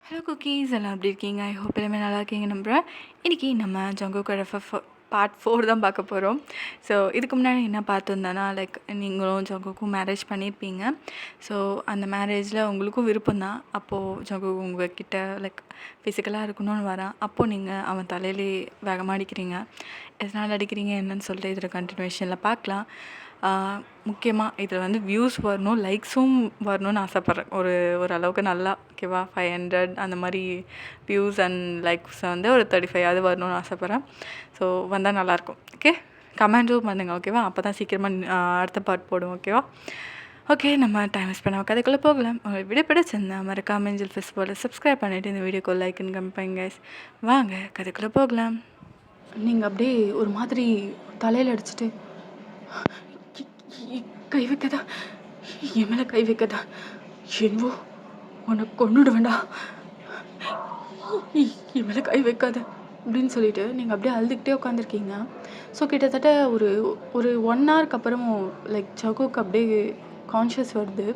Hello cookies எல்லாம் எப்படி இருக்கீங்க? ஐ ஹோப் எல்லாமே நல்லா இருக்கீங்க நம்புகிறேன். இன்றைக்கி நம்ம ஜங்குக்கோட பார்ட் 4 தான் பார்க்க போகிறோம். ஸோ இதுக்கு முன்னாடி என்ன பார்த்துருந்தேன்னா, லைக் நீங்களும் ஜங்குக்கும் மேரேஜ் பண்ணியிருப்பீங்க. ஸோ அந்த மேரேஜில் உங்களுக்கும் விருப்பம் தான். அப்போது ஜங்கு உங்ககிட்ட லைக் ஃபிசிக்கலாக இருக்கணும்னு வரான். அப்போது நீங்கள் அவன் தலையிலே வேகமாக அடிக்கிறீங்க. எதனால் அடிக்கிறீங்க என்னன்னு சொல்லிட்டு இதில் கண்டினியூஷனில் பார்க்கலாம். முக்கியமாக இதில் வந்து வியூஸ் வரணும், லைக்ஸும் வரணும்னு ஆசைப்பட்றேன். ஓரளவுக்கு நல்லா ஓகேவா 500 அந்த மாதிரி வியூஸ் அண்ட் லைக்ஸ் வந்து ஒரு 35 வரணும்னு ஆசைப்பட்றேன். ஸோ வந்தால் நல்லாயிருக்கும். ஓகே, கமெண்ட்டும் பண்ணுங்கள் ஓகேவா? அப்போ தான் சீக்கிரமாக அடுத்த பார்ட் போடுவோம் ஓகேவா? ஓகே, நம்ம டைம் வேஸ்ட் பண்ண கதைக்குள்ளே போகலாம். உங்களுக்கு வீடியோ பிடிச்சிருந்தா மறக்காம ஏஞ்சல் ஃபெஸ்டிவலில் சப்ஸ்கிரைப் பண்ணிவிட்டு இந்த வீடியோக்கு லைக்குன்னு கம்பிங்க கைஸ். வாங்க கதைக்குள்ளே போகலாம். நீங்கள் அப்படியே ஒரு மாதிரி தலையில் அடிச்சுட்டு கை வைக்கதா, என் மேலே கை வைக்கதா, என்னவோ உனக்கு கொண்டுட வேண்டாம், என் மேலே கை வைக்காத அப்படின்னு சொல்லிட்டு நீங்கள் அப்படியே அழுதுகிட்டே உட்காந்துருக்கீங்க. ஸோ கிட்டத்தட்ட ஒரு 1 ஹவருக்கு அப்புறமும் லைக் ஜகுக்கு அப்படியே கான்ஷியஸ் வருது.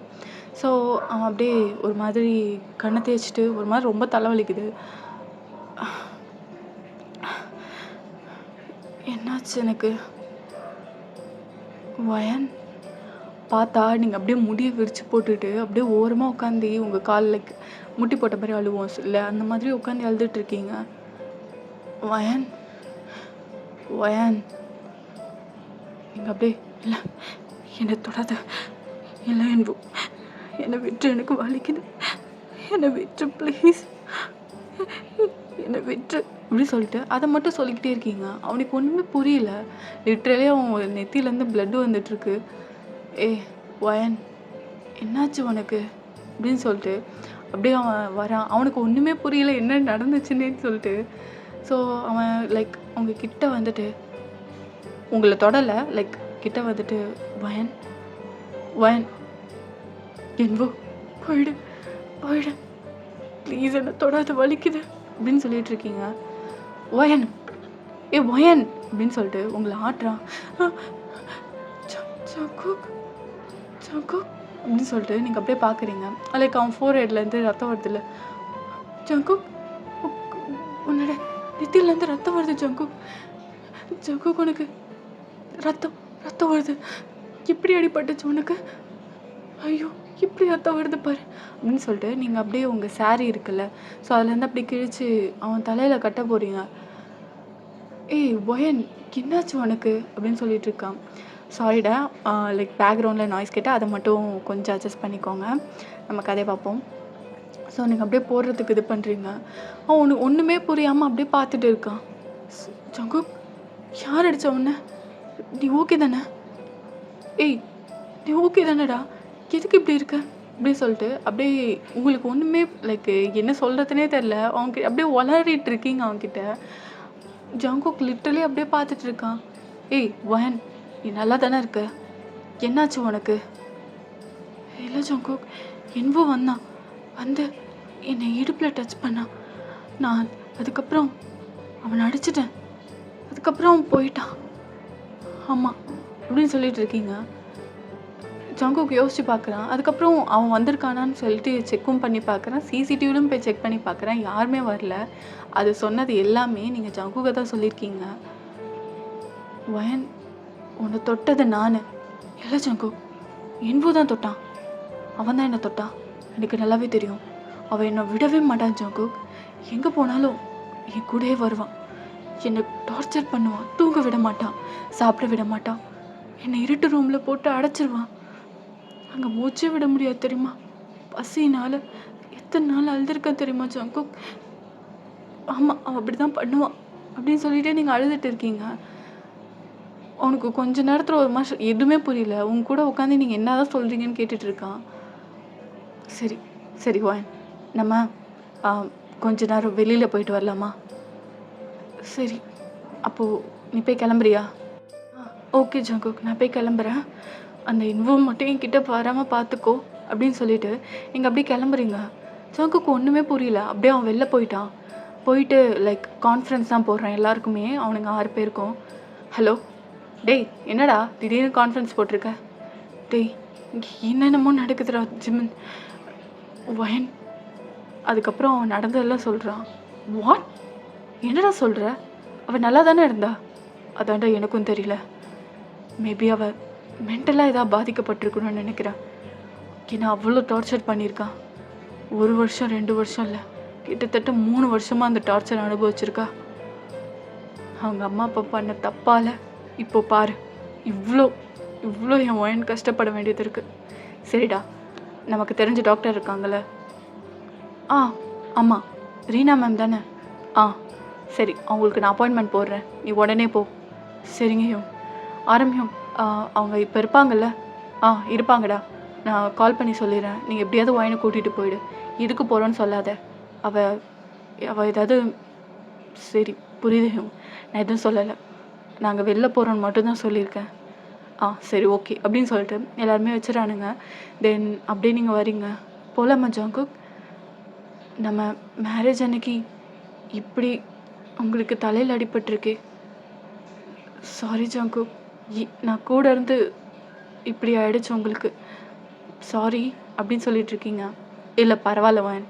ஸோ அவன் அப்படியே ஒரு மாதிரி கண்ணை தேய்ச்சிட்டு ஒரு மாதிரி ரொம்ப தலைவலிக்குது. என்னாச்சு எனக்கு? வயன் பார்த்தா நீங்கள் அப்படியே முடியை விரித்து போட்டுட்டு அப்படியே ஓரமாக உட்காந்து உங்கள் கால் லைக் முட்டி போட்ட மாதிரி அழுவோம் இல்லை, அந்த மாதிரி உட்காந்து அழுதுட்ருக்கீங்க. வயன் வயன் நீங்கள் அப்படியே இல்லை என்னை தொடாத, இல்லை என்னை விட்டு, எனக்கு வலிக்குது, என்னை விட்டு ப்ளீஸ், என்னை விட்டு இப்படி சொல்லிட்டு அதை மட்டும் சொல்லிக்கிட்டே இருக்கீங்க. அவனுக்கு ஒன்றுமே புரியல. லிட்ரலி அவன் நெத்தியிலேருந்து பிளட்டு வந்துட்டுருக்கு. வயன் என்னாச்சு உனக்கு அப்படின்னு சொல்லிட்டு அப்படியே அவன் வரான். அவனுக்கு ஒன்றுமே புரியல என்ன நடந்துச்சுன்னு சொல்லிட்டு. ஸோ அவன் லைக் அவங்க கிட்ட வந்துட்டு உங்களை தொடலை, லைக் கிட்ட வந்துட்டு வயன் வயன் என்போ போயிடு போயிடு ப்ளீஸ், என்ன தொடாத வலிக்குது அப்படின்னு சொல்லிட்டு இருக்கீங்க. வயன் வயன் அப்படின்னு சொல்லிட்டு உங்களை ஆட்டுறான். ஜங்கு அப்படின்னு சொல்லிட்டு நீங்கள் அப்படியே பார்க்குறீங்க. லைக் அவன் 4 ரத்தம் வருது இல்லை. ஜங்கு உன்னோட நெத்தியிலேருந்து ரத்தம் வருது. ஜங்கு உனக்கு ரத்தம் வருது. இப்படி அடிபட்டுச்சு உனக்கு? ஐயோ இப்படி ரத்தம் வருது பாரு அப்படின்னு சொல்லிட்டு நீங்கள் அப்படியே உங்கள் சாரீ இருக்குல்ல, ஸோ அதுலேருந்து அப்படி கிழிச்சு அவன் தலையில் கட்ட போகிறீங்க. வயன் என்னாச்சு உனக்கு அப்படின்னு சொல்லிட்டு இருக்கான். சாரிடா, லைக் பேக்ரவுண்டில் நாய்ஸ் கேட்டால் அதை மட்டும் கொஞ்சம் அட்ஜஸ்ட் பண்ணிக்கோங்க. நம்ம கதையை பார்ப்போம். ஸோ நீங்கள் அப்படியே போடுறதுக்கு இது பண்ணுறீங்க. அவன் ஒன்றுமே புரியாமல் அப்படியே பார்த்துட்டு இருக்கான். ஜங்கு யார் அடித்த உன்ன? நீ ஓகே தானே? நீ ஓகே தானேடா? எதுக்கு இப்படி இருக்க அப்படி சொல்லிட்டு அப்படியே உங்களுக்கு ஒன்றுமே லைக் என்ன சொல்கிறதுனே தெரில. அவன்கிட்ட அப்படியே உளறிட்டு இருக்கீங்க அவன்கிட்ட. ஜங்குக் லிட்டரலி அப்படியே பார்த்துட்டு இருக்கான். வயன் நீ நல்லா தானே இருக்க? என்னாச்சு உனக்கு? இல்லை ஜங்குக், என்போ வந்து என்னை இடுப்பில் டச் பண்ணான். நான் அதுக்கப்புறம் அவனை அடிச்சிட்டேன். அதுக்கப்புறம் அவன் போயிட்டான். ஆமாம் அப்படின்னு சொல்லிட்டு இருக்கீங்க. ஜங்குக் யோசிச்சு பார்க்குறான். அதுக்கப்புறம் அவன் வந்திருக்கானான்னு சொல்லிட்டு செக்கும் பண்ணி பார்க்குறான். சிசிடிவிலும் போய் செக் பண்ணி பார்க்குறான். யாருமே வரல. அது சொன்னது எல்லாமே நீங்கள் ஜங்குக்கை தான் சொல்லியிருக்கீங்க. வயன் உன்னை தொட்டது நான் இல்லை ஜங்கு, என்போ தான் தொட்டான். அவன் தான் என்னை தொட்டான். எனக்கு நல்லாவே தெரியும். அவன் என்னை விடவே மாட்டான் ஜங்கு. எங்கே போனாலும் என் கூடவே வருவான். என்னை டார்ச்சர் பண்ணுவான். தூங்க விட மாட்டான், சாப்பிட விட மாட்டான். என்னை இருட்டு ரூமில் போட்டு அடைச்சிருவான். அங்கே மூச்சே விட முடியாது தெரியுமா? பசினால் எத்தனை நாள் அழுதுருக்கேன் தெரியுமா ஜங்கு? ஆமாம், அவன் அப்படி தான் பண்ணுவான் அப்படின்னு சொல்லிட்டு நீங்கள் அழுதுட்டு இருக்கீங்க. அவனுக்கு கொஞ்ச நேரத்தில் ஒரு மாதிரி எதுவுமே புரியல. உங்க கூட உட்காந்து நீங்கள் என்ன தான் சொல்கிறீங்கன்னு கேட்டுட்ருக்கான். சரி வான், நம்ம கொஞ்ச நேரம் வெளியில் போயிட்டு வரலாமா? சரி, அப்போது நீ போய் கிளம்புறியா? ஓகே ஜங்குக், நான் போய் கிளம்புறேன். அந்த இன்ஃபோம் மட்டும் என்கிட்ட வராமல் பார்த்துக்கோ அப்படின்னு சொல்லிட்டு நீங்கள் அப்படியே கிளம்புறீங்க. ஜங்குக்கு ஒன்றுமே புரியல. அப்படியே அவன் வெளில போயிட்டு லைக் கான்ஃபரன்ஸ் தான் போடுறான் எல்லாருக்குமே, அவனுங்க 6 பேருக்கும். ஹலோ டேய், என்னடா திடீர்னு கான்ஃபரன்ஸ் போட்டிருக்க? டேய் என்னென்னமோ நடக்குதுடா ஜிம்மன். வயன் அதுக்கப்புறம் அவன் நடந்ததெல்லாம் சொல்கிறான். வாட்? என்னடா சொல்கிற? அவள் நல்லா தானே இருந்தா? அதான்டா எனக்கும் தெரியல. மேபி அவள் மென்டலாக ஏதாவது பாதிக்கப்பட்டிருக்கணும்னு நினைக்கிறேன். ஏன்னா அவ்வளோ டார்ச்சர் பண்ணியிருக்கான். 1 வருஷம் 2 வருஷம் இல்லை, கிட்டத்தட்ட 3 வருஷமாக அந்த டார்ச்சர் அனுபவிச்சிருக்கா. அவங்க அம்மா அப்பா பண்ண தப்பால் இப்போ பாரு இவ்வளோ இவ்வளோ என் ஒயன் கஷ்டப்பட வேண்டியது இருக்குது. சரிடா, நமக்கு தெரிஞ்ச டாக்டர் இருக்காங்கள்ல. ஆ ஆமாம், ரீனா மேம் தானே? ஆ சரி, அவங்களுக்கு நான் அப்பாயின்மெண்ட் போடுறேன், நீ உடனே போ. சரிங்க ஹியூம். ஆரம்பியும் அவங்க இப்போ இருப்பாங்கள்ல? ஆ இருப்பாங்கடா, நான் கால் பண்ணி சொல்லிடுறேன். நீங்கள் எப்படியாவது ஒயனை கூட்டிகிட்டு போயிடு. இதுக்கு போகிறோன்னு சொல்லாத. அவள் ஏதாவது. சரி புரியுது ஹியூம், நான் எதுவும் சொல்லலை. நாங்கள் வெளில போகிறோன்னு மட்டும்தான் சொல்லியிருக்கேன். ஆ சரி ஓகே அப்படின்னு சொல்லிட்டு எல்லாருமே வச்சுறானுங்க. தென் அப்படியே நீங்கள் வரீங்க. போகலாமா ஜாங்குக்? நம்ம மேரேஜ் அன்னைக்கு இப்படி உங்களுக்கு தலையில் அடிபட்டிருக்கே. சாரி ஜாங்குக், நான் கூட இருந்து இப்படி ஆயிடுச்சு உங்களுக்கு. சாரி அப்படின்னு சொல்லிட்டு இருக்கீங்க. இல்லை பரவாயில்ல வான்,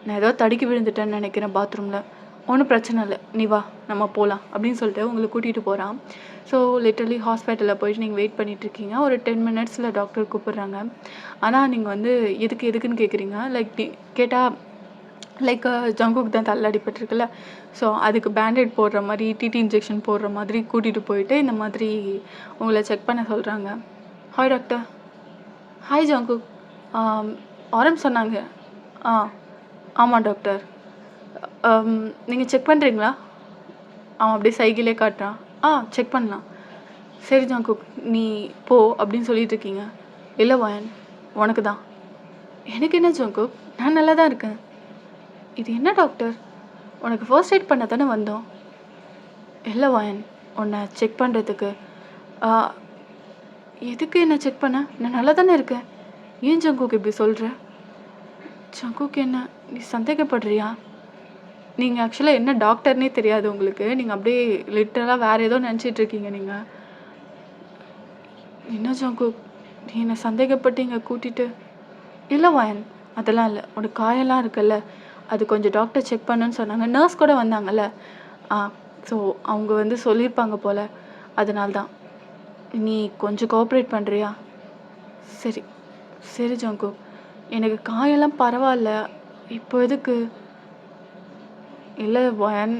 நான் ஏதோ தடுக்கி விழுந்துட்டேன்னு நினைக்கிறேன் பாத்ரூமில். ஒன்றும் பிரச்சனை இல்லை, நீ வா நம்ம போகலாம் அப்படின்னு சொல்லிட்டு உங்களை கூட்டிகிட்டு போகிறான். ஸோ லிட்டரலி ஹாஸ்பிட்டலில் போயிட்டு நீங்கள் வெயிட் பண்ணிகிட்ருக்கீங்க. ஒரு 10 மினிட்ஸில் டாக்டர் கூப்பிட்றாங்க. ஆனால் நீங்கள் வந்து எதுக்குன்னு கேட்குறீங்க. லைக் கேட்டால் லைக் ஜங்குக்கு தான் தள்ள அடிபட்டிருக்குல்ல, ஸோ அதுக்கு பேண்டேட் போடுற மாதிரி டிடி இன்ஜெக்ஷன் போடுற மாதிரி கூட்டிகிட்டு போயிட்டு இந்த மாதிரி உங்களை செக் பண்ண சொல்கிறாங்க. Hi doctor. Hi Jungkook. ஆரம் சொன்னாங்க. ஆமாம் டாக்டர். நீங்கள் செக் பண்ணுறீங்களா? அவன் அப்படியே சைக்கிளே காட்டுறான். செக் பண்ணலாம். சரி ஜங்குக், நீ போ அப்படின்னு சொல்லிட்டு இருக்கீங்க. இல்லை வாயன், உனக்கு தான். எனக்கு என்ன ஜங்குக், நான் நல்லா தான் இருக்கேன். இது என்ன டாக்டர், உனக்கு ஃபர்ஸ்ட் எய்ட் பண்ண தானே வந்தோம். இல்லை வாயன், உன்னை செக் பண்ணுறதுக்கு. எதுக்கு என்ன செக் பண்ண? நான் நல்லா தானே இருக்கேன். ஏன் ஜங்குக் இப்படி சொல்கிற? ஜங்குக், என்ன நீ சந்தேகப்படுறியா? நீங்கள் ஆக்சுவலாக என்ன டாக்டர்னே தெரியாது உங்களுக்கு. நீங்கள் அப்படியே லிட்டரலாக வேறு ஏதோ நினச்சிட்ருக்கீங்க. நீங்கள் என்ன ஜங்குக், நீ என்னை சந்தேகப்பட்டு இங்கே கூட்டிகிட்டு? இல்லை வாயன், அதெல்லாம் இல்லை. உனக்கு காயெல்லாம் இருக்குல்ல, அது கொஞ்சம் டாக்டர் செக் பண்ணுன்னு சொன்னாங்க. நர்ஸ் கூட வந்தாங்கல்ல. ஸோ அவங்க வந்து சொல்லியிருப்பாங்க போல், அதனால்தான். நீ கொஞ்சம் கோஆப்ரேட் பண்ணுறியா? சரி சரி ஜங்குக், எனக்கு காயெல்லாம் பரவாயில்ல. இப்போ எதுக்கு? இல்லை வாயன்,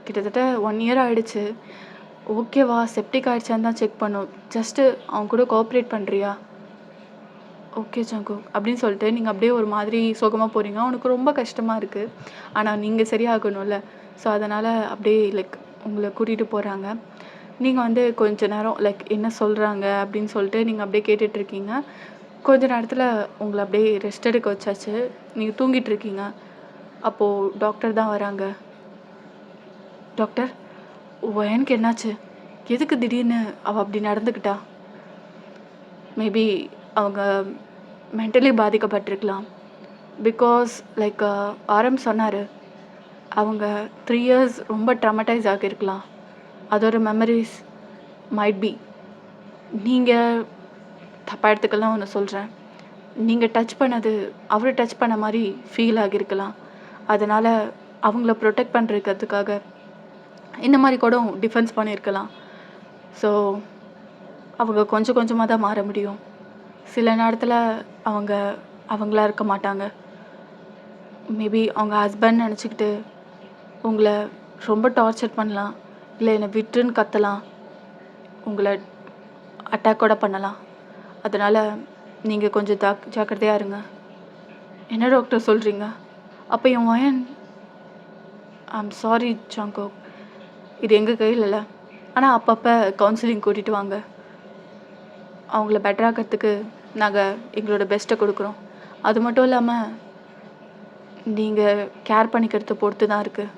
கிட்டத்தட்ட 1 இயர் ஆகிடுச்சு. ஓகேவா, செப்டிக் ஆகிடுச்சான்னு தான் செக் பண்ணும். ஜஸ்ட்டு அவங்க கூட கோஆப்ரேட் பண்ணுறியா? ஓகே ஜங்குக் அப்படின்னு சொல்லிட்டு நீங்கள் அப்படியே ஒரு மாதிரி சோகமாக போகிறீங்க. உனக்கு ரொம்ப கஷ்டமாக இருக்குது, ஆனால் நீங்கள் சரியாகணும்ல. ஸோ அதனால் அப்படியே லைக் உங்களை கூட்டிகிட்டு போகிறாங்க. நீங்கள் வந்து கொஞ்ச நேரம் லைக் என்ன சொல்கிறாங்க அப்படின்னு சொல்லிட்டு நீங்கள் அப்படியே கேட்டுட்ருக்கீங்க. கொஞ்ச நேரத்தில் உங்களை அப்படியே ரெஸ்ட் எடுக்க வச்சாச்சு. நீங்கள் தூங்கிட்டுருக்கீங்க. அப்போது டாக்டர் தான் வராங்க. டாக்டர், எனக்கு என்னாச்சு? எதுக்கு திடீர்னு அவள் அப்படி நடந்துக்கிட்டா? மேபி அவங்க மென்டலி பாதிக்கப்பட்டிருக்கலாம். பிகாஸ் லைக் ஆரம் சொன்னார், அவங்க 3 இயர்ஸ் ரொம்ப ட்ராமடைஸ் ஆகியிருக்கலாம். அதோட மெமரிஸ் மைட் பி. நீங்கள் தப்பாக எடுத்துக்கலாம் ஒன்று சொல்கிறேன். நீங்கள் டச் பண்ணது அவர் டச் பண்ண மாதிரி ஃபீல் ஆகியிருக்கலாம். அதனால் அவங்கள ப்ரொடெக்ட் பண்ணுறதுக்காக இந்த மாதிரி கூட டிஃபென்ஸ் பண்ணியிருக்கலாம். ஸோ அவங்க கொஞ்சம் கொஞ்சமாக தான் மாற முடியும். சில நேரத்தில் அவங்களா இருக்க மாட்டாங்க. மேபி அவங்க ஹஸ்பண்ட் நினச்சிக்கிட்டு உங்களை ரொம்ப டார்ச்சர் பண்ணலாம், இல்லை என்னை விட்டுருன்னு கத்தலாம், உங்களை அட்டாக் கூட பண்ணலாம். அதனால் நீங்கள் கொஞ்சம் ஜாக்கிரதையாக இருங்க. என்ன டாக்டர் சொல்கிறீங்க? அப்போ என் வயன். ஐம் சாரி ஜங்குக், இது எங்கள் கையில் இல்லை. ஆனால் அப்பப்போ கவுன்சிலிங் கூட்டிகிட்டு வாங்க. அவங்கள பெட்டராக்கிறதுக்கு நாங்கள் எங்களோட பெஸ்ட்டை கொடுக்குறோம். அது மட்டும் இல்லாமல் நீங்கள் கேர் பண்ணிக்கிறத பொறுத்து தான் இருக்குது.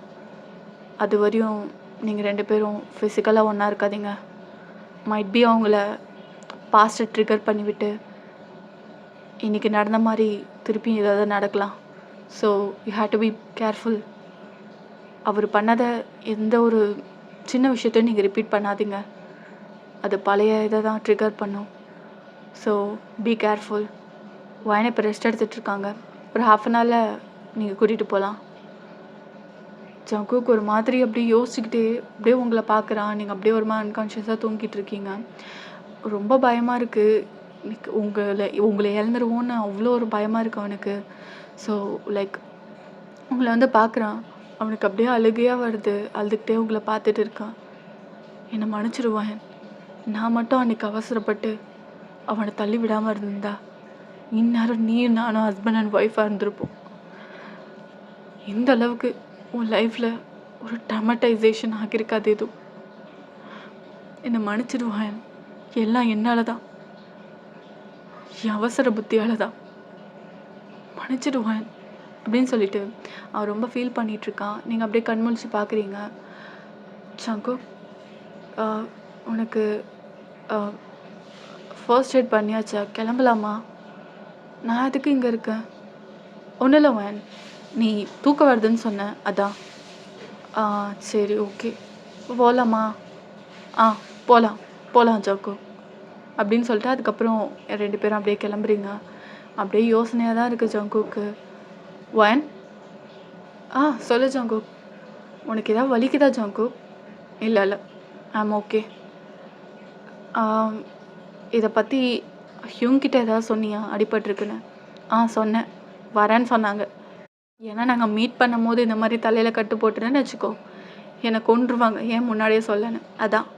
அது வரையும் நீங்கள் 2 பேரும் ஃபிசிக்கலாக ஒன்றா இருக்காதீங்க. மைட் பி அவங்கள பாஸ்ட்டை ட்ரிகர் பண்ணிவிட்டு இன்றைக்கி நடந்த மாதிரி திருப்பி ஏதாவது நடக்கலாம். So you have to be careful. அவர் பண்ணதை எந்த ஒரு சின்ன விஷயத்தையும் நீங்கள் ரிப்பீட் பண்ணாதீங்க. அது பழைய இதை தான் ட்ரிகர் பண்ணும். So be careful. வயனை இப்போ ரெஸ்ட் எடுத்துகிட்ருக்காங்க. ஒரு 1/2 அன் ஹவரில் நீங்கள் கூட்டிகிட்டு போகலாம். ஜங்குக் ஒரு மாதிரி அப்படியே யோசிச்சுக்கிட்டே அப்படியே உங்களை பார்க்குறான். நீங்கள் அப்படியே ஒரு மாதிரி அன்கான்ஷியஸாக தூங்கிட்டு இருக்கீங்க. ரொம்ப பயமாக இருக்குது. உங்களை இழந்துருவோன்னு அவ்வளோ ஒரு பயமாக இருக்குது அவனுக்கு. ஸோ லைக் உங்களை வந்து பார்க்குறான். அவனுக்கு அப்படியே அழுகையாக வருது. அழுதுகிட்டே உங்களை பார்த்துட்டு இருக்கான். என்னை மன்னிச்சிடுவான். நான் மட்டும் அன்றைக்கி அவசரப்பட்டு அவனை தள்ளி விடாமல் இருந்திருந்தா இந்நேரம் நீயும் நானும் ஹஸ்பண்ட் அண்ட் ஒய்ஃபாக இருந்திருப்போம். இந்த அளவுக்கு உன் லைஃப்பில் ஒரு ட்ராமடைசேஷன் ஆகியிருக்காது எதுவும். என்னை மன்னிச்சிடுவான். எல்லாம் என்னால் தான், என் அவசர புத்தியால் தான். மன்னிச்சிடுவான் அப்படின்னு சொல்லிட்டு அவன் ரொம்ப ஃபீல் பண்ணிகிட்ருக்கான். நீங்கள் அப்படியே கண்முழிச்சு பார்க்குறீங்க. ஜங்குக், உனக்கு ஃபர்ஸ்ட் எய்ட் பண்ணியாச்சா? கிளம்பலாமா? நான் எதுக்கு இங்கே இருக்கேன்? ஒன்றும் இல்லை வேன், நீ தூக்கம் வருதுன்னு சொன்ன, அதான். சரி, ஓகே, போகலாமா? போகலாம் ஜங்குக் அப்படின்னு சொல்லிட்டு அதுக்கப்புறம் 2 பேரும் அப்படியே கிளம்புறீங்க. அப்படியே யோசனையாக தான் இருக்குது ஜங்குக்கு. வேன், சொல்லு ஜங்குக், உனக்கு ஏதாவது வலிக்குதா ஜங்குக்? இல்லை, ஓகே. இதை பற்றி ஹியூங்கிட்ட ஏதாவது சொன்னியா அடிபட்டிருக்குன்னு? சொன்னேன், வரேன்னு சொன்னாங்க. ஏன்னா நாங்கள் மீட் பண்ணும் போது இந்த மாதிரி தலையில் கட்டு போட்டுருன்னு வச்சுக்கோ, என்னை கொன்றுவாங்க. ஏன் முன்னாடியே சொல்லன்னு, அதான்.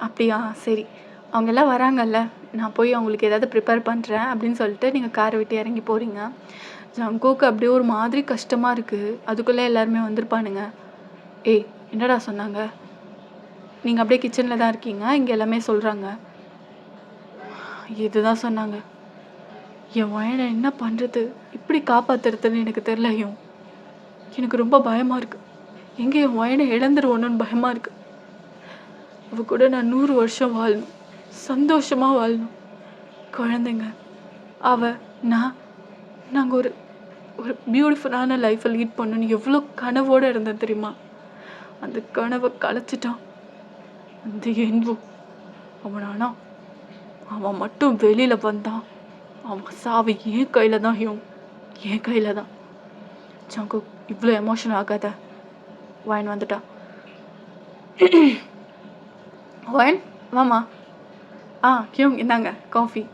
அப்படியா, சரி. அவங்க எல்லாம் வராங்கல்ல, நான் போய் அவங்களுக்கு ஏதாவது ப்ரிப்பேர் பண்ணுறேன் அப்படின்னு சொல்லிட்டு நீங்கள் காரை விட்டு இறங்கி போகிறீங்க. ஜங்குக்கு அப்படியே ஒரு மாதிரி கஷ்டமாக இருக்குது. அதுக்குள்ளே எல்லாருமே வந்திருப்பானுங்க. ஏய், என்னடா சொன்னாங்க? நீங்கள் அப்படியே கிச்சனில் தான் இருக்கீங்க, இங்கே எல்லாமே சொல்கிறாங்க. இதுதான் சொன்னாங்க. என் வயனை என்ன பண்ணுறது, இப்படி காப்பாற்றுறதுன்னு எனக்கு தெரியலையும். எனக்கு ரொம்ப பயமாக இருக்குது. எங்கே என் வயனை இழந்துருவோன்னு பயமாக இருக்குது. அவ கூட நான் 100 வருஷம் வாழணும், சந்தோஷமாக வாழணும். குழந்தைங்க, நாங்கள் ஒரு ஒரு பியூட்டிஃபுல்லான லைஃப்பை லீட் பண்ணணும்னு எவ்வளோ கனவோடு இருந்தேன் தெரியுமா? அந்த கனவை கலைச்சிட்டான் அந்த என்வு. அவன் மட்டும் வெளியில் வந்தான், அவன் சாவு என் கையில் தான். என் கையில் தான். ஜங்குக், இவ்வளோ எமோஷனல் ஆகாத. வாயின் வந்துட்டா. வாயின், வாமா. ஹியூங், இந்தாங்க காஃபி.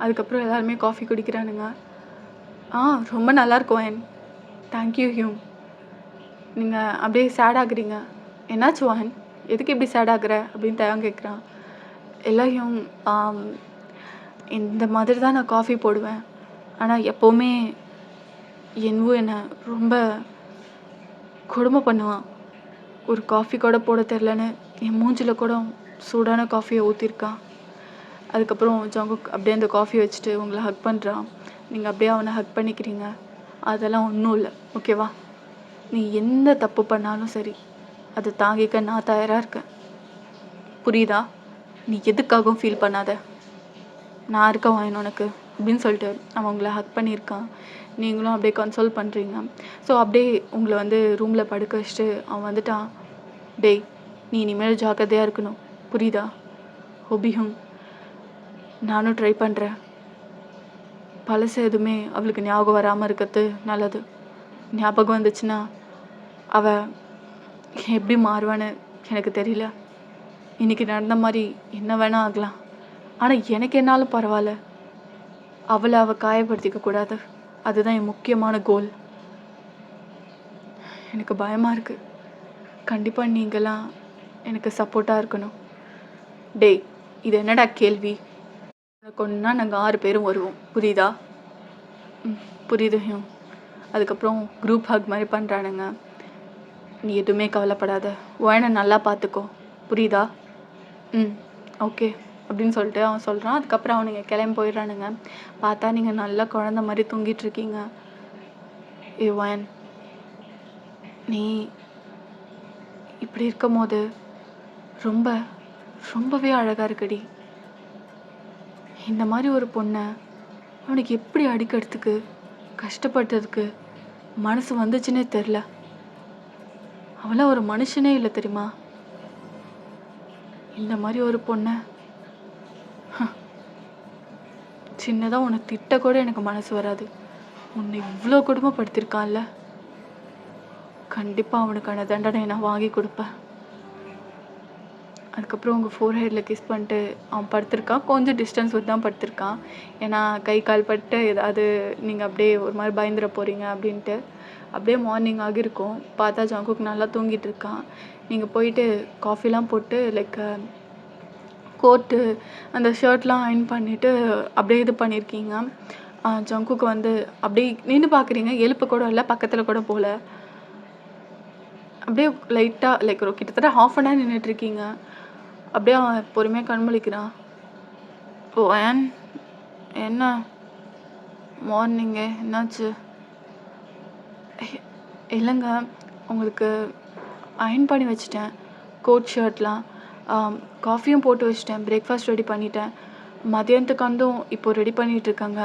அதுக்கப்புறம் எல்லாருமே காஃபி குடிக்கிறானுங்க. ரொம்ப நல்லாயிருக்கும் வாயின். Thank you Hyung. நீங்கள் அப்படியே சேட் ஆகுறீங்க. என்னாச்சு வாயின், எதுக்கு இப்படி சேட் ஆகுற அப்படின்னு தயாங்க கேட்குறான். எல்லாரையும் இந்த மாதிரி தான் நான் காஃபி போடுவேன். ஆனால் எப்போவுமே என்னை ரொம்ப கொடுமை பண்ணுவான். ஒரு காஃபி கூட போட தெரிலன்னு என் மூஞ்சில் கூட சூடான காஃபியை ஊற்றிருக்கான். அதுக்கப்புறம் ஜங்குக் அப்படியே அந்த காஃபி வச்சுட்டு உங்களை ஹக் பண்ணுறான். நீங்கள் அப்படியே அவனை ஹக் பண்ணிக்கிறீங்க. அதெல்லாம் ஒன்றும் இல்லை, ஓகேவா? நீ எந்த தப்பு பண்ணாலும் சரி, அதை தாங்கிக்க நான் தயாராக இருக்கேன், புரியுதா? நீ எதுக்காகவும் ஃபீல் பண்ணாத, நான் இருக்கேன் வாயின் உனக்கு அப்படின்னு சொல்லிட்டு அவன் உங்களை ஹக் பண்ணியிருக்கான். நீங்களும் அப்படியே கன்சோல் பண்ணுறீங்க. ஸோ அப்படியே உங்களை வந்து ரூமில் படுக்க வச்சுட்டு அவன் வந்துட்டான். டேய், நீ இனிமேல் ஜாக்கிரதையாக இருக்கணும், புரியுதா? ஹொபியும் நானும் ட்ரை பண்ணுறேன். பழசு எதுவுமே அவளுக்கு ஞாபகம் வராமல் இருக்கிறது நல்லது. ஞாபகம் வந்துச்சுன்னா அவள் எப்படி மாறுவான்னு எனக்கு தெரியல. இன்றைக்கி நடந்த மாதிரி என்ன வேணால் ஆகலாம். ஆனால் எனக்கு என்னாலும் பரவாயில்ல, அவளை காயப்படுத்திக்க கூடாது. அதுதான் என் முக்கியமான கோல். எனக்கு பயமாக இருக்குது. கண்டிப்பாக நீங்களாம் எனக்கு சப்போர்ட்டாக இருக்கணும். டேய், இது என்னடா கேள்வி? உனக்கு ஒன்றா நாங்கள் 6 பேரும் வருவோம், புரியுதா? புரியுது ஹியூம். அதுக்கப்புறம் குரூப் ஹக் மாதிரி பண்ணுறானுங்க. நீ எதுவுமே கவலைப்படாத, வாயனை நல்லா பார்த்துக்கோ, புரியுதா? ஓகே அப்படின்னு சொல்லிட்டு அவன் சொல்கிறான். அதுக்கப்புறம் அவனுங்க கிளம்பி போயிடுறானுங்க. பார்த்தா நீங்கள் நல்லா குழந்த மாதிரி தூங்கிட்டுருக்கீங்க. வாயன், நீ இப்படி இருக்கும் போது ரொம்பவே அழகாக இருக்குடி. இந்த மாதிரி ஒரு பொண்ணை அவனுக்கு எப்படி அடிக்கிறதுக்கு கஷ்டப்படுறதுக்கு மனசு வந்துச்சுன்னே தெரில. அவளாம் ஒரு மனுஷனே இல்லை தெரியுமா? இந்த மாதிரி ஒரு பொண்ணை சின்னதாக உன்னை திட்ட கூட எனக்கு மனசு வராது. உன்னை இவ்வளோ கொடுமைப்படுத்தியிருக்கான்ல, கண்டிப்பாக அவனுக்கான தண்டனை நான் வாங்கி கொடுப்பேன். அதுக்கப்புறம் உங்கள் ஃபோர்ஹெட்டில் கிஸ் பண்ணிட்டு அவன் படுத்திருக்கான். கொஞ்சம் டிஸ்டன்ஸ் விட்டு தான் படுத்திருக்கான். ஏன்னா கை கால் பட்டு ஏதாவது நீங்கள் அப்படியே ஒரு மாதிரி பயந்துட போகிறீங்க அப்படின்ட்டு. அப்படியே மார்னிங் ஆகியிருக்கும். பார்த்தா ஜங்குக் நல்லா தூங்கிட்டு இருக்கான். நீங்கள் போயிட்டு காஃபிலாம் போட்டு லைக் கோட்டு அந்த ஷர்ட்லாம் அயர்ன் பண்ணிவிட்டு அப்படியே இது பண்ணியிருக்கீங்க. ஜங்குக்கு வந்து அப்படியே நின்று பார்க்குறீங்க. எழுப்ப கூட இல்லை, பக்கத்தில் கூட போகல. அப்படியே லைட்டாக லைக் ஒரு கிட்டத்தட்ட ஹாஃப் அன் ஹவர் நின்றுட்டுருக்கீங்க. அப்படியே அவன் பொறுமையாக கண்முழிக்கிறான். ஓ ஏன் என்ன மார்னிங்கு என்னாச்சு? இல்லைங்க, உங்களுக்கு அயர்ன் பண்ணி வச்சுட்டேன் கோட் ஷர்ட்லாம். காஃபியும் போட்டு வச்சுட்டேன். பிரேக்ஃபாஸ்ட் ரெடி பண்ணிட்டேன். மதியானத்துக்கு வந்தும் இப்போது ரெடி பண்ணிகிட்ருக்காங்க.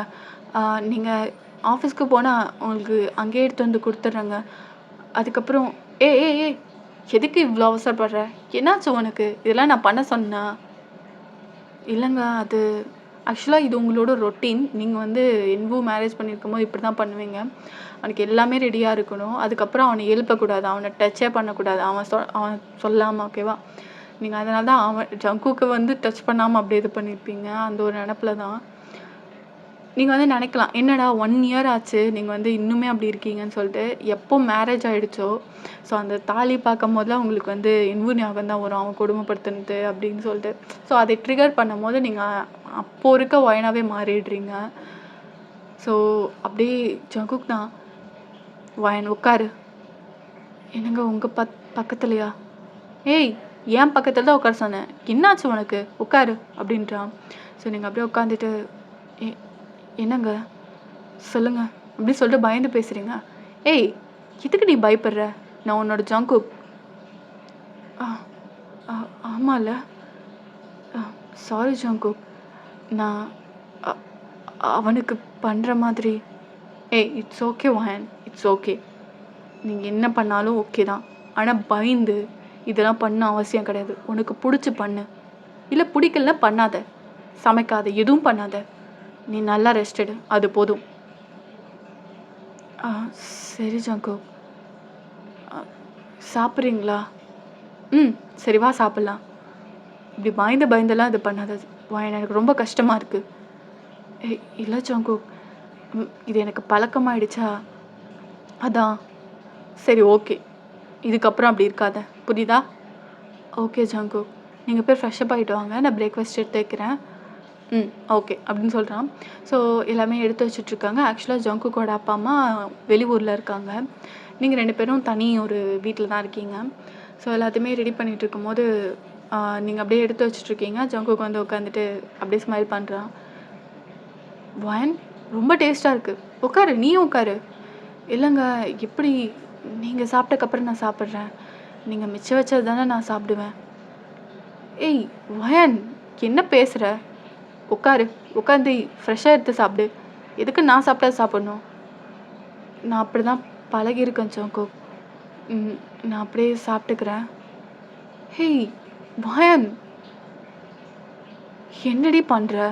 நீங்கள் ஆஃபீஸ்க்கு போனால் உங்களுக்கு அங்கேயே எடுத்து வந்து கொடுத்துட்றேங்க. அதுக்கப்புறம் ஏ ஏ ஏ எதுக்கு இவ்வளோ அவசரப்படுற? என்னாச்சு உனக்கு? இதெல்லாம் நான் பண்ண சொன்னா? இல்லைங்க, அது ஆக்சுவலாக இது உங்களோட ரொட்டீன். நீங்கள் வந்து என்வூ மேரேஜ் பண்ணியிருக்கும் போது இப்படி தான் பண்ணுவீங்க. அவனுக்கு எல்லாமே ரெடியாக இருக்கணும். அதுக்கப்புறம் அவனை எழுப்பக்கூடாது, அவனை டச்சே பண்ணக்கூடாது. அவன் சொல்லாமல், ஓகேவா? நீங்கள் அதனால தான் அவன் ஜங்குக்கு வந்து டச் பண்ணாமல் அப்படியே இது பண்ணியிருப்பீங்க. அந்த ஒரு நினப்பில் தான் நீங்கள் வந்து நினைக்கலாம், என்னடா 1 இயர் ஆச்சு நீங்கள் வந்து இன்னுமே அப்படி இருக்கீங்கன்னு சொல்லிட்டு. எப்போ மேரேஜ் ஆகிடுச்சோ ஸோ அந்த தாலி பார்க்கும் போதெல்லாம் உங்களுக்கு வந்து என்வூ ஞாபகம் தான் வரும், அவன் கொடுமைப்படுத்துனது அப்படின்னு சொல்லிட்டு. ஸோ அதை ட்ரிகர் பண்ணும் போது நீங்கள் அப்போது இருக்க ஒயனாகவே மாறிடுறீங்க. ஸோ அப்படியே ஜங்குக் தான், ஒயன் உட்காரு. என்னங்க உங்கள் பக்கத்துலையா? ஏய், ஏன் பக்கத்தில் தான் உட்கார சொன்னேன், என்னாச்சு உனக்கு? உட்காரு அப்படின்றான். ஸோ நீங்கள் அப்படியே உட்காந்துட்டு என்னங்க சொல்லுங்க அப்படி சொல்லிட்டு பயந்து பேசுகிறீங்க. ஏய், எதுக்கு நீ பயப்படுற? நான் உன்னோட ஜங்குக். ஆமாம்ல, சாரி ஜங்குக், நான் அவனுக்கு பண்ணுற மாதிரி. ஏய், இட்ஸ் ஓகே வயன், இட்ஸ் ஓகே. நீங்கள் என்ன பண்ணாலும் ஓகே தான். ஆனால் பயந்து இதெல்லாம் பண்ண அவசியம் கிடையாது. உனக்கு பிடிச்சி பண்ணு, இல்லை பிடிக்கலன்னா பண்ணாத, சமைக்காத, எதுவும் பண்ணாத. நீ நல்லா ரெஸ்ட் எடு, அது போதும். சரி ஜங்குக், சாப்பிட்றீங்களா? சரி வா சாப்பிட்லாம். இப்படி பயந்தெல்லாம் இது பண்ணாத வயன், எனக்கு ரொம்ப கஷ்டமாக இருக்குது. இல்லை ஜங்குக், இது எனக்கு பழக்கமாயிடுச்சா, அதான். சரி ஓகே, இதுக்கப்புறம் அப்படி இருக்காத, புரியுதா? ஓகே ஜங்குக், நீங்கள் போய் ஃப்ரெஷ்அப் ஆகிட்டு வாங்க, நான் பிரேக்ஃபாஸ்ட் எடுத்து வைக்கிறேன். ஓகே அப்படின்னு சொல்கிறான். ஸோ எல்லாமே எடுத்து வச்சுட்ருக்காங்க. ஆக்சுவலாக ஜங்குக்கோட அப்பா அம்மா வெளியூரில் இருக்காங்க. நீங்கள் 2 பேரும் தனி ஒரு வீட்டில் தான் இருக்கீங்க. ஸோ எல்லாத்தையுமே ரெடி பண்ணிகிட்டு இருக்கும்போது நீங்கள் அப்படியே எடுத்து வச்சுட்ருக்கீங்க. ஜங்குக் வந்து உட்காந்துட்டு அப்படியே ஸ்மைல் பண்ணுறான். வயன், ரொம்ப டேஸ்ட்டாக இருக்குது, உட்காரு, நீயும் உட்காரு. இல்லைங்க, எப்படி? நீங்கள் சாப்பிட்டக்கப்புறம் நான் சாப்பிட்றேன். நீங்கள் மிச்சம் வச்சது தானே நான் சாப்பிடுவேன். ஏய் வயன், என்ன பேசுகிற? உட்காரு, உட்காந்து ஃப்ரெஷ்ஷாக எடுத்து சாப்பிடு. எதுக்கு நான் சாப்பிட்டா சாப்பிட்ணும்? நான் அப்படி தான் பழகியிருக்கேன் ஜங்குக். நான் அப்படியே சாப்பிட்டுக்கிறேன். ஹேய் வயன், என்னடி பண்ணுற?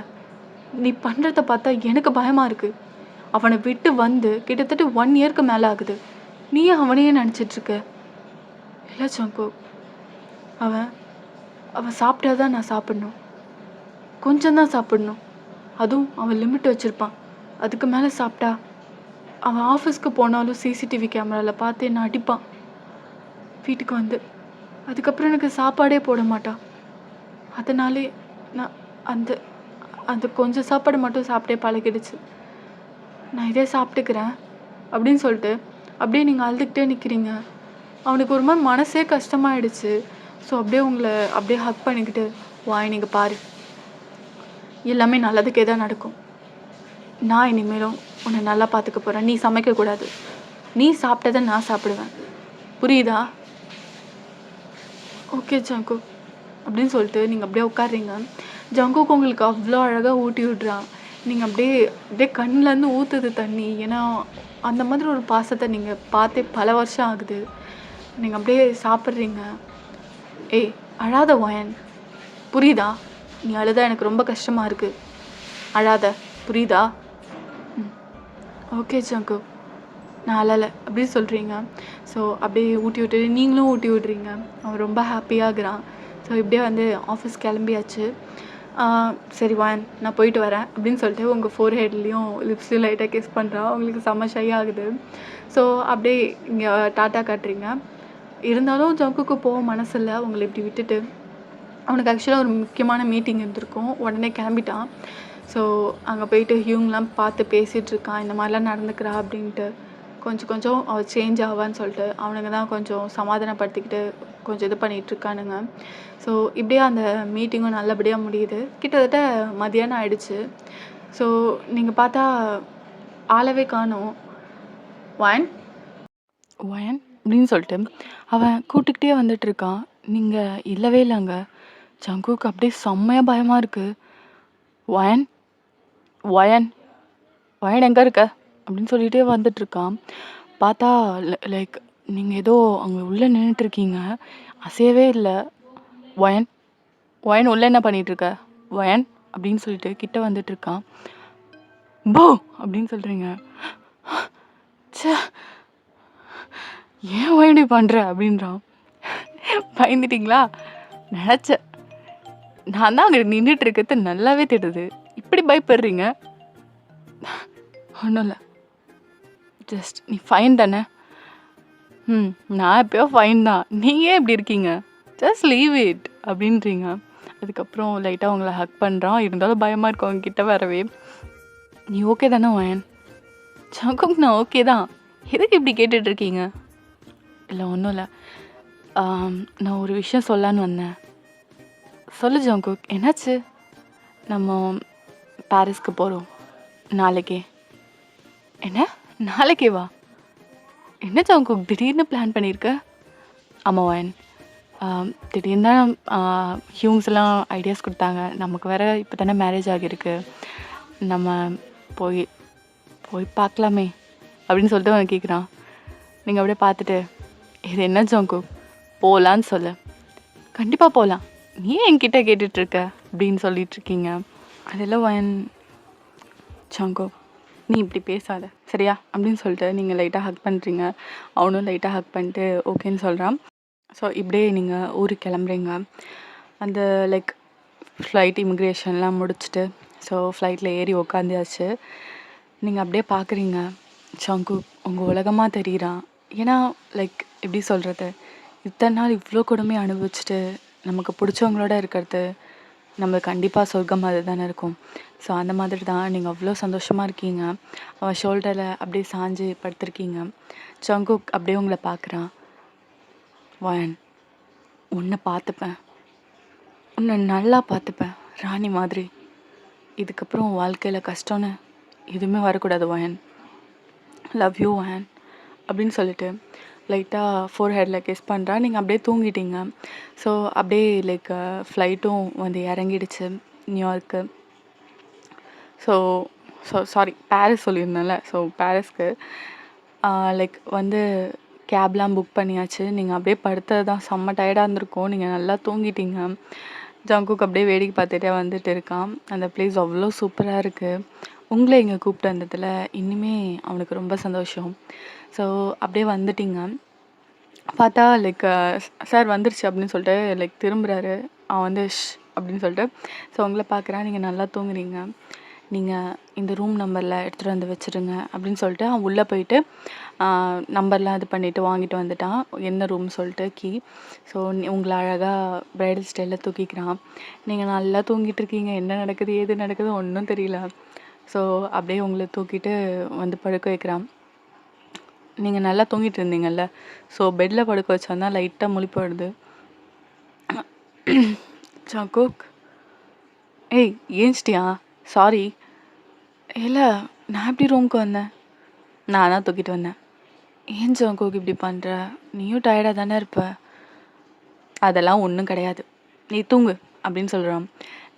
நீ பண்ணுறத பார்த்தா எனக்கு பயமாக இருக்குது. அவனை விட்டு வந்து கிட்டத்தட்ட 1 இயருக்கு மேலே ஆகுது. நீயே அவனையே நினச்சிட்ருக்க. இல்லை ஜங்குக், அவன் சாப்பிட்டாதான் நான் சாப்பிட்ணும். கொஞ்சம் தான் சாப்பிட்ணும், அதுவும் அவன் லிமிட் வச்சுருப்பான். அதுக்கு மேலே சாப்பிட்டா அவன் ஆஃபீஸ்க்கு போனாலும் சிசிடிவி கேமராவில் பார்த்து என்னை அடிப்பான். வீட்டுக்கு வந்து அதுக்கப்புறம் எனக்கு சாப்பாடே போட மாட்டான். அதனாலே நான் அந்த அந்த கொஞ்சம் சாப்பாடு மட்டும் சாப்பிட்டே பழகிடுச்சு. நான் இதே சாப்பிட்டுக்கிறேன் அப்படின்னு சொல்லிட்டு அப்படியே நீங்கள் அழுதுகிட்டே நிற்கிறீங்க. அவனுக்கு ஒரு மாதிரி மனசே கஷ்டமாயிடுச்சு. ஸோ அப்படியே உங்களை அப்படியே ஹக் பண்ணிக்கிட்டு, வாய் நீங்கள் பாரு, எல்லாமே நல்லதுக்கே தான் நடக்கும். நான் இனிமேலும் உன்னை நல்லா பார்த்துக்க போகிறேன். நீ சமைக்கக்கூடாது, நீ சாப்பிட்டதை நான் சாப்பிடுவேன், புரியுதா? ஓகே ஜங்குக் அப்படின்னு சொல்லிட்டு நீங்கள் அப்படியே உட்காடுறீங்க. ஜங்குக் உங்களுக்கு அவ்வளோ அழகாக ஊட்டி விட்றான். நீங்கள் அப்படியே அப்படியே கண்ணிலேருந்து ஊற்றுது தண்ணி. ஏன்னா அந்த மாதிரி ஒரு பாசத்தை நீங்கள் பார்த்தே பல வருஷம் ஆகுது. நீங்கள் அப்படியே சாப்பிட்றீங்க. ஏய் அழாத வயன், புரியுதா? நீ அழுதா எனக்கு ரொம்ப கஷ்டமாக இருக்குது. அழாத, புரியுதா? ஓகே ஜங்குக், நான் அழல அப்படின்னு சொல்கிறீங்க. ஸோ அப்படியே ஊட்டி விட்டுட்டு நீங்களும் ஊட்டி விட்றீங்க. அவன் ரொம்ப ஹாப்பியாகிறான். ஸோ இப்படியே வந்து ஆஃபீஸ் கிளம்பியாச்சு. சரி வான் நான் போயிட்டு வரேன் அப்படின்னு சொல்லிட்டு உங்கள் ஃபோர் ஹெட்லேயும் லிப்ஸ்லையும் லைட்டாக கிஸ் பண்ணுறான். உங்களுக்கு செம்ம ஷை ஆகுது. ஸோ அப்படியே இங்கே டாட்டா காட்டுறீங்க. இருந்தாலும் ஜங்குக்கு போக மனசு இல்லை உங்களை இப்படி விட்டுட்டு. அவனுக்கு ஆக்சுவலாக ஒரு முக்கியமான மீட்டிங் இருந்திருக்கும். உடனே கிளம்பிட்டான். ஸோ அங்கே போயிட்டு ஹியூங்லாம் பார்த்து பேசிகிட்டு இருக்கான். இந்த மாதிரிலாம் நடந்துக்கிறா அப்படின்ட்டு. கொஞ்சம் கொஞ்சம் அவள் சேஞ்ச் ஆவான்னு சொல்லிட்டு அவனுங்க தான் கொஞ்சம் சமாதானப்படுத்திக்கிட்டு கொஞ்சம் இது பண்ணிகிட்ருக்கானுங்க. ஸோ இப்படியே அந்த மீட்டிங்கும் நல்லபடியாக முடியுது. கிட்டத்தட்ட மதியானம் ஆயிடுச்சு. ஸோ நீங்கள் பார்த்தா ஆளவே காணோம். ஒன் ஒயன் அப்படின்னு சொல்லிட்டு அவன் கூப்பிட்டுக்கிட்டே வந்துட்டுருக்கான். நீங்கள் இல்லவே இல்லைங்க. ஜங்குக்கு அப்படியே செம்மையாக பயமாக இருக்குது. ஒயன் ஒயன் ஒயன் எங்கே இருக்க அப்படின்னு சொல்லிகிட்டே வந்துட்டுருக்கான். பார்த்தா லைக் நீங்கள் ஏதோ அங்கே உள்ளே நின்றுட்டுருக்கீங்க, அசையவே இல்லை. ஒயன் ஒயன் உள்ளே என்ன பண்ணிகிட்ருக்க ஒயன் அப்படின்னு சொல்லிட்டு கிட்ட வந்துட்டுருக்கான். போ அப்படின்னு சொல்கிறீங்க. ச்சே, ஏன் ஒயன் இப்படி பண்ணுற அப்படின்றான். பயந்துட்டிங்களா? நினச்சேன். நான் தான் அங்கே நின்றுட்டு இருக்கிறது நல்லாவே தெரியுது. இப்படி பயப்படுறீங்க. ஒன்றும் இல்லை, ஜஸ்ட் நீ ஃபைன் தானே? நான் எப்பயோ ஃபைன் தான். நீங்கள் எப்படி இருக்கீங்க? ஜஸ்ட் லீவ் இட் அப்படின்றீங்க. அதுக்கப்புறம் லைட்டாக உங்களை ஹக் பண்ணுறான். இருந்தாலும் பயமாக இருக்கும் அவங்க கிட்ட வரவே. நீ ஓகே தானே ஒயன்? ஜங்குக் நான் ஓகே தான். எதுக்கு இப்படி கேட்டுட்ருக்கீங்க? இல்லை ஒன்றும் இல்லை, நான் ஒரு விஷயம் சொல்லான்னு வந்தேன். சொல்லு ஜங்குக், என்னாச்சு? நம்ம பாரிஸ்க்கு போகிறோம் நாளைக்கே. என்ன நாளைக்கே வா? என்ன ஜங்குக் திடீர்னு பிளான் பண்ணியிருக்க? ஆமாம் ஒயன், திடீர்னு தான் ஹியூங்ஸ் எல்லாம் ஐடியாஸ் கொடுத்தாங்க. நமக்கு வேறு இப்போ தானே மேரேஜ் ஆகியிருக்கு. நம்ம போய் போய் பார்க்கலாமே அப்படின்னு சொல்லிட்டு அவன் கேட்குறான். நீங்கள் அப்படியே பார்த்துட்டு, இது என்ன ஜங்குக் போகலான்னு சொல்லு. கண்டிப்பாக போகலாம், நீ என்கிட்ட கேட்டுட்ருக்க அப்படின்னு சொல்லிகிட்ருக்கீங்க. அதெல்லாம் ஒயன், ஜங்குக் நீ இப்படி பேசாத சரியா அப்படின்னு சொல்லிட்டு நீங்கள் லைட்டாக ஹக் பண்ணுறீங்க. அவனும் லைட்டாக ஹக் பண்ணிட்டு ஓகேன்னு சொல்கிறான். ஸோ இப்படியே நீங்கள் ஊருக்கு கிளம்புறீங்க. அந்த லைக் ஃப்ளைட் இமிக்ரேஷன்லாம் முடிச்சுட்டு ஸோ ஃப்ளைட்டில் ஏறி உக்காந்தியாச்சு. நீங்கள் அப்படியே பார்க்குறீங்க ஜங்குக் உங்கள் உலகமாக தெரியுறான். ஏன்னா லைக் எப்படி சொல்கிறது, இத்தனை நாள் இவ்வளோ கொடுமை அனுபவிச்சுட்டு நமக்கு பிடிச்சவங்களோட இருக்கிறது நம்மளுக்கு கண்டிப்பாக சொர்க்கம் அது தானே இருக்கும். ஸோ அந்த மாதிரி தான் நீங்கள் அவ்வளோ சந்தோஷமாக இருக்கீங்க. அவன் ஷோல்டரில் அப்படியே சாஞ்சு படுத்திருக்கீங்க. ஜங்குக் அப்படியே உங்களை பார்க்குறான். வயன், உன்னை பார்த்துப்பேன், உன்னை நல்லா பார்த்துப்பேன் ராணி மாதிரி. இதுக்கப்புறம் உன் வாழ்க்கையில் கஷ்டம்னு எதுவுமே வரக்கூடாது வயன். லவ் யூ வயன் அப்படின்னு சொல்லிட்டு லைட்டாக ஃபோர் ஹெட்டில் கிஸ் பண்ணுறா. நீங்கள் அப்படியே தூங்கிட்டீங்க. ஸோ அப்படியே லைக் ஃப்ளைட்டும் வந்து இறங்கிடுச்சு நியூயார்க்கு. ஸோ சாரி பாரிஸ் சொல்லியிருந்தேன்ல. ஸோ பாரிஸ்க்கு லைக் வந்து கேப்லாம் புக் பண்ணியாச்சு. நீங்கள் அப்படியே படுத்தது தான் செம்ம டயர்டாக இருந்திருக்கும். நீங்கள் நல்லா தூங்கிட்டீங்க. ஜங்குக் அப்படியே வேடிக்கை பார்த்துட்டே வந்துட்டு இருக்கான். அந்த பிளேஸ் அவ்வளோ சூப்பராக இருக்குது. உங்களை இங்கே கூப்பிட்டு வந்ததில் இன்னுமே அவனுக்கு ரொம்ப சந்தோஷம். ஸோ அப்படியே வந்துட்டிங்க. பார்த்தா லைக் சார் வந்துருச்சு அப்படின்னு சொல்லிட்டு லைக் திரும்புகிறாரு. அவன் வந்து அப்படின்னு சொல்லிட்டு ஸோ உங்களை பார்க்குறான். நீங்கள் நல்லா தூங்குறீங்க. நீங்கள் இந்த ரூம் நம்பரில் எடுத்துகிட்டு வந்து வச்சுருங்க அப்படின்னு சொல்லிட்டு அவன் உள்ளே போயிட்டு நம்பர்லாம் இது பண்ணிவிட்டு வாங்கிட்டு வந்துட்டான். என்ன ரூம் சொல்லிட்டு கீ. ஸோ உங்களை அழகாக ப்ரைடல் ஸ்டைலில் தூக்கிக்கிறான். நீங்கள் நல்லா தூங்கிட்டு இருக்கீங்க. என்ன நடக்குது ஏது நடக்குது ஒன்றும் தெரியல. ஸோ அப்படியே உங்களை தூக்கிட்டு வந்து படுக்க வைக்கிறான். நீங்கள் நல்லா தூங்கிட்டு இருந்தீங்கல்ல, ஸோ பெட்டில் படுக்க வச்சோன்னா லைட்டாக முழிப்பு வருது. ஜங்குக், ஏய் ஏஞ்சிட்டியா? சாரி. இல்லை நான் எப்படி ரூமுக்கு வந்தேன்? நான் தான் தூக்கிட்டு வந்தேன். ஏன் ஜங்குக் இப்படி பண்ணுற? நீயும் டயர்டாக தானே இருப்ப. அதெல்லாம் ஒன்றும் கிடையாது, நீ தூங்கு அப்படின்னு சொல்கிறான்.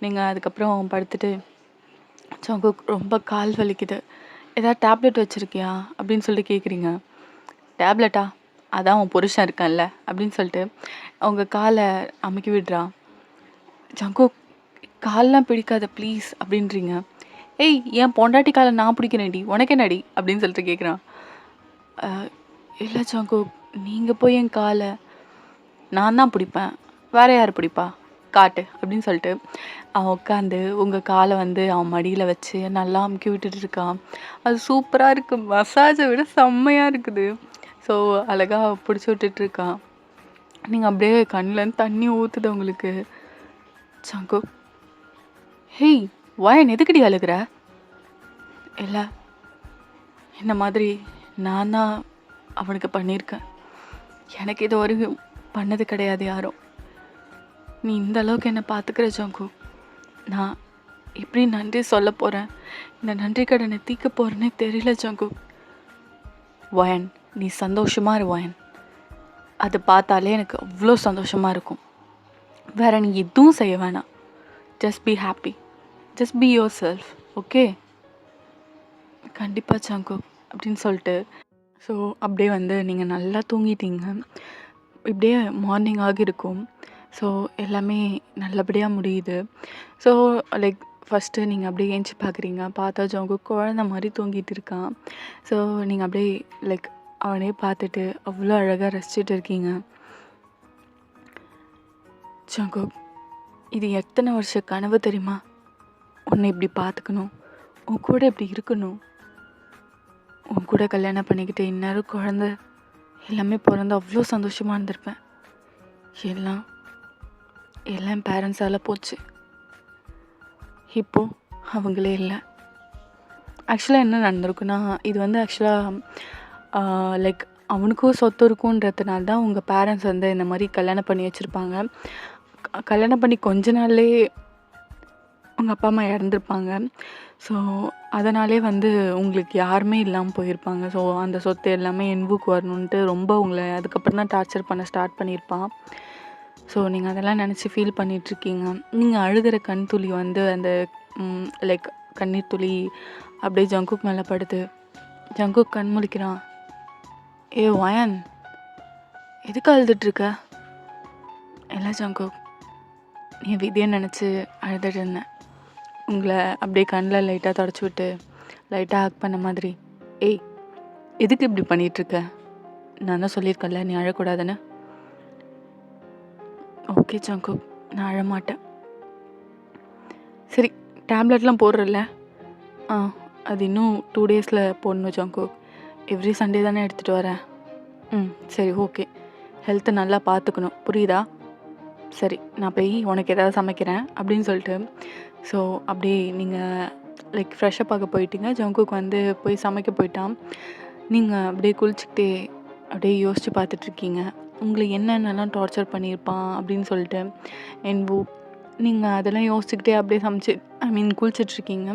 நீங்கள் அதுக்கப்புறம் படுத்துட்டு, ஜங்குக் ரொம்ப கால் வலிக்குது, ஏதாவது டேப்லெட் வச்சுருக்கியா அப்படின்னு சொல்லிட்டு கேட்குறீங்க. டேப்லெட்டா? அதான் உன் புருஷன் இருக்கான்ல அப்படின்னு சொல்லிட்டு அவங்க காலை அமுக்கி விடுறான். ஜங்குக் கால்லாம் பிடிக்காத ப்ளீஸ் அப்படின்றீங்க. ஏய் என் பொண்டாட்டி காலை நான் பிடிக்கிறேன்டி உனக்கு என்னடி அப்படின்னு சொல்லிட்டு கேட்குறான். இல்லை ஜங்குக், நீங்கள் போய் என் காலை நான் தான் பிடிப்பேன், வேற யார் பிடிப்பா காட்டு அப்படின்னு சொல்லிட்டு அவன் உட்காந்து உங்கள் காலை வந்து அவன் மடியில் வச்சு நல்லா அமுக்கி விட்டுட்டு இருக்கான். அது சூப்பராக இருக்குது, மசாஜை விட செம்மையாக இருக்குது. ஸோ அழகாக பிடிச்சி விட்டுட்ருக்கான். நீங்கள் அப்படியே கண்ணில் தண்ணி ஊற்றுது உங்களுக்கு. ஜங்கு, ஹேய் வாயன் எதுக்கடி அழுகிற? இல்லை, இந்த மாதிரி நான் தான் அவனுக்கு பண்ணியிருக்கேன். எனக்கு இது வரைக்கும் பண்ணது கிடையாது யாரும். நீ இந்த அளவுக்கு என்னை பார்த்துக்கிற ஜங்கு, நான் எப்படி நன்றி சொல்ல போகிறேன், இந்த நன்றி கடனை தீர்க்க போகிறேன்னே தெரியல ஜங்கு. வயன், நீ சந்தோஷமாக இரு வயன். அதை பார்த்தாலே எனக்கு அவ்வளோ சந்தோஷமாக இருக்கும். வேறு நீ எதுவும் செய்ய வேணாம். Just be happy, just be your self, okay? கண்டிப்பாக ஜங்கு அப்படின்னு சொல்லிட்டு ஸோ அப்படியே வந்து நீங்கள் நல்லா தூங்கிட்டீங்க. இப்படியே மார்னிங் ஆகியிருக்கும். ஸோ எல்லாமே நல்லபடியாக முடியுது. ஸோ லைக் ஃபஸ்ட்டு நீங்கள் அப்படியே ஏஞ்சி பார்க்குறீங்க. பார்த்தா ஜங்கு குழந்த மாதிரி தூங்கிட்டு இருக்கான். ஸோ நீங்கள் அப்படியே லைக் அவனே பார்த்துட்டு அவ்வளோ அழகாக ரசிச்சுட்டு இருக்கீங்க. ஜங்கு, இது எத்தனை வருஷ கனவு தெரியுமா? உன்னை இப்படி பார்த்துக்கணும், உன் கூட இப்படி இருக்கணும், உன் கூட கல்யாணம் பண்ணிக்கிட்டு இந்நேரம் குழந்த எல்லாமே பிறந்து அவ்வளோ சந்தோஷமாக இருந்திருப்பேன். எல்லாம் என் பேரண்ட்ஸால் போச்சு. இப்போது அவங்களே இல்லை. ஆக்சுவலாக என்ன நடந்திருக்குன்னா, இது வந்து ஆக்சுவலாக லைக் அவனுக்கும் சொத்து இருக்குன்றதுனால தான் உங்கள் பேரண்ட்ஸ் வந்து இந்த மாதிரி கல்யாணம் பண்ணி வச்சுருப்பாங்க. கல்யாணம் பண்ணி கொஞ்ச நாள்லேயே உங்கள் அப்பா அம்மா இறந்துருப்பாங்க. ஸோ அதனாலே வந்து உங்களுக்கு யாருமே இல்லாமல் போயிருப்பாங்க. ஸோ அந்த சொத்து எல்லாமே என்வுக்கு வரணுன்ட்டு ரொம்ப உங்களை அதுக்கப்புறம் தான் டார்ச்சர் பண்ண ஸ்டார்ட் பண்ணியிருப்பான். ஸோ நீங்கள் அதெல்லாம் நினச்சி ஃபீல் பண்ணிகிட்ருக்கீங்க. நீங்கள் அழுகிற கண் துளி வந்து அந்த லைக் கண்ணீர் துளி அப்படியே ஜங்குக் மேலே படுது. ஜங்குக் கண் முழிக்கிறான். ஏ வயன், எதுக்கு அழுதுட்ருக்க? இல்லை ஜங்குக், நீ விதியை நினச்சி அழுதுட்டு இருந்தேன். உங்களை அப்படியே கண்ணில் லைட்டாக தொடச்சி விட்டு லைட்டாக ஹக் பண்ண மாதிரி. ஏய், எதுக்கு இப்படி பண்ணிகிட்ருக்க? நான் தான் சொல்லியிருக்கேன்ல நீ அழக்கூடாதுன்னு. ஓகே ஜங்கு, நான் அழமாட்டேன். சரி, டேப்லெட்லாம் போடுறல? அது இன்னும் 2 டேஸில் போடணும் ஜங்கு. எவ்ரி சண்டே தானே எடுத்துகிட்டு வரேன். சரி, ஓகே. ஹெல்த்தை நல்லா பார்த்துக்கணும், புரியுதா? சரி, நான் போய் உனக்கு ஏதாவது சமைக்கிறேன் அப்படின்னு சொல்லிட்டு ஸோ அப்படியே நீங்கள் லைக் ஃப்ரெஷ்ஷப் ஆக போயிட்டீங்க. ஜங்குக்கு வந்து போய் சமைக்க போயிட்டான். நீங்கள் அப்படியே குளிச்சுக்கிட்டே அப்படியே யோசித்து பார்த்துட்ருக்கீங்க. உங்களை என்னென்னலாம் டார்ச்சர் பண்ணியிருப்பான் அப்படின்னு சொல்லிட்டு. என்பு நீங்கள் அதெல்லாம் யோசிச்சுக்கிட்டே அப்படியே குளிச்சிட்ருக்கீங்க.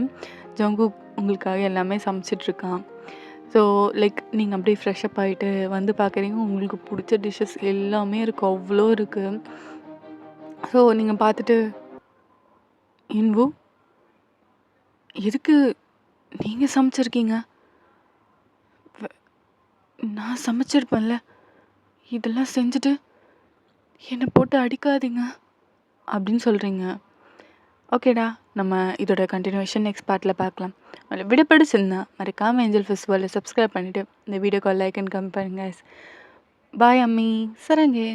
ஜங்கு உங்களுக்காக எல்லாமே சமைச்சிட்ருக்கான். ஸோ லைக் நீங்கள் அப்படியே ஃப்ரெஷ்ஷப் ஆகிட்டு வந்து பார்க்குறீங்க. உங்களுக்கு பிடிச்ச டிஷ்ஷஸ் எல்லாமே இருக்குது, அவ்வளோ இருக்குது. ஸோ நீங்கள் பார்த்துட்டு, இன்பு எதுக்கு நீங்கள் சமைச்சிருக்கீங்க? நான் சமைச்சிருப்பேன்ல, இதெல்லாம் செஞ்சுட்டு என்னை போட்டு அடிக்காதீங்க அப்படின்னு சொல்கிறீங்க. ஓகேடா, நம்ம இதோட கண்டினியூஷன் நெக்ஸ்ட் பார்ட்டில் பார்க்கலாம். வீடியோ பிடிச்சிருந்தா மறக்காமல் ஏஞ்சல் ஃபெஸ்டிவலில் சப்ஸ்கிரைப் பண்ணிவிட்டு இந்த வீடியோக்கு லைக் அண்ட் கமெண்ட் பண்ணுங்க. பாய் அம்மி, சரங்கே.